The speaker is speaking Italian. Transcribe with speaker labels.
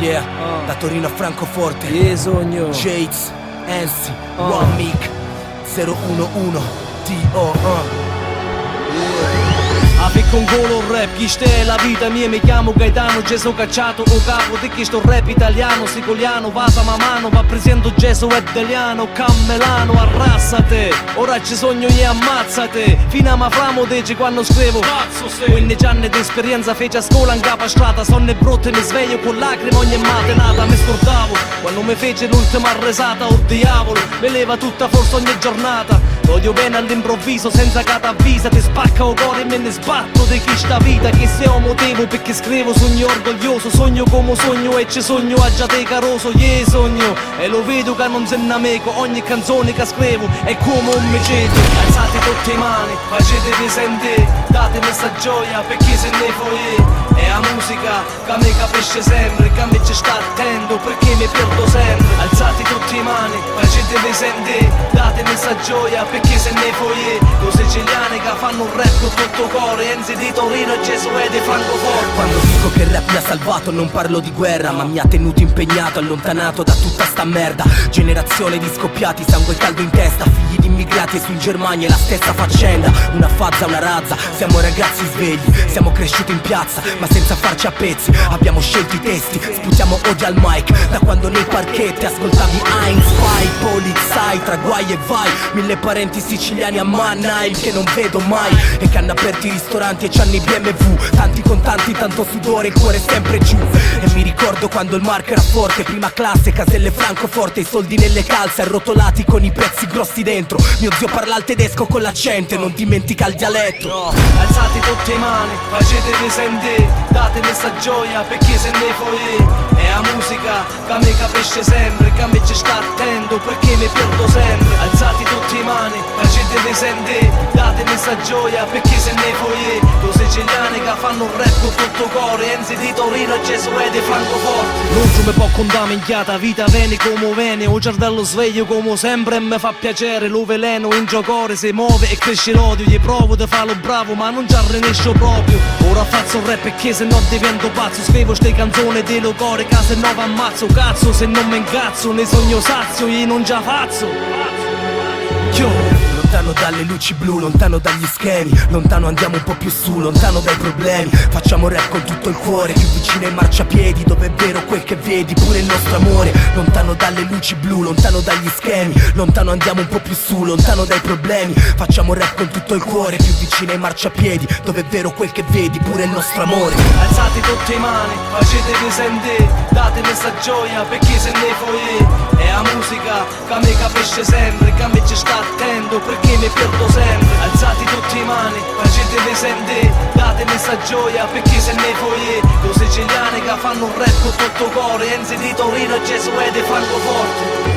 Speaker 1: Yeah, da Torino a Francoforte.
Speaker 2: Che sogno.
Speaker 1: Jades, Ansi, One Mic 011 T.O.
Speaker 2: Api con golo rap, chi è la vita mia, mi chiamo Gaetano, Gesù cacciato o capo di chi sto rap italiano, sicoliano, vasa mamano, va presento Gesù è italiano, cammelano, arrassate, ora ci sogno e ammazzate, fino a ma framo dice quando scrivo, cazzo sei, 15 anni di esperienza fece a scuola in capo a strada, sonne brutte mi sveglio con lacrime ogni mattinata, mi scordavo, quando mi fece l'ultima resata, oh diavolo, mi leva tutta forza ogni giornata, l'odio bene all'improvviso, senza catavvisa, ti spacca o cuore e me ne sbatto di chi sta vita, che se ho motivo perché scrivo sogno orgoglioso, sogno come sogno e ci sogno a già te caroso, yeah sogno, e lo vedo che non se ne amico, ogni canzone che scrivo è come un meceto, alzate tutte le mani, facetevi sentire, datemi sta gioia perché se ne voi, è la musica che mi capisce sempre, che mi ci sta attento perché mi perdo sempre, alzate tutte le mani, facetevi sentire, datemi sta gioia perché se ne voi, lo siciliani che fanno un rap con tutto cuore, Enzi di Torino e Gesù è di Francoforte.
Speaker 1: Quando dico che il rap mi ha salvato non parlo di guerra, ma mi ha tenuto impegnato, allontanato da tutta sta merda. Generazione di scoppiati, sangue caldo in testa, figli di immigrati e su in Germania è la stessa faccenda. Una fazza, una razza, siamo ragazzi svegli, siamo cresciuti in piazza ma senza farci a pezzi. Abbiamo scelto i testi, sputiamo odio al mic, da quando nei parchetti ascoltavi Heinz, Fai, Polizei, tra guai e vai. Mille parenti siciliani a Mannheim che non vedo mai e che hanno aperto i ristoranti e c'hanno i BMW, tanti contanti, tanto sudore, il cuore sempre giù. E mi ricordo quando il marco era forte, prima classe, caselle Francoforte, i soldi nelle calze arrotolati con i pezzi grossi dentro. Mio zio parla il tedesco con l'accento e non dimentica il dialetto.
Speaker 2: No, alzate tutte le mani, facetevi sentire, datemi sta gioia perché se ne voi, è la musica che mi capisce sempre, che mi ci sta attento perché mi perdo sempre, alzate tutte le mani, facetevi sentire, datemi sta gioia perché se ne voi, lo siciliani che fanno un rap con tutto cuore, Enzi di Torino e Gesù è di Francoforte. Non ci mi può contare minchiata, vita viene come viene, o cervello sveglio come sempre e mi fa piacere, lo veleno in giocore si muove e cresce l'odio, gli provo di farlo bravo ma non ci arrenescio proprio, ora faccio un rap perché se no divento pazzo, scrivo ste canzoni di locore che se no ammazzo, cazzo se non mi incazzo, ne sogno sazio, io non già faccio.
Speaker 1: Lontano dalle luci blu, lontano dagli schemi, lontano andiamo un po' più su, lontano dai problemi. Facciamo rap con tutto il cuore, più vicino ai marciapiedi, dove è vero quel che vedi, pure il nostro amore. Lontano dalle luci blu, lontano dagli schemi, lontano andiamo un po' più su, lontano dai problemi. Facciamo rap con tutto il cuore, più vicino ai marciapiedi, dove è vero quel che vedi, pure il nostro amore.
Speaker 2: Alzate tutte le mani, facetevi sentire, datemi sta gioia perché se ne voi, è la musica che mi capisce sempre, che mi ci sta attento perché mi perdo sempre, alzate tutte le mani, facetevi sentire, datemi sta gioia perché se ne voi, lo siciliani che fanno un rap con tutto cuore, Enzi di Torino e Gesù è di Francoforte.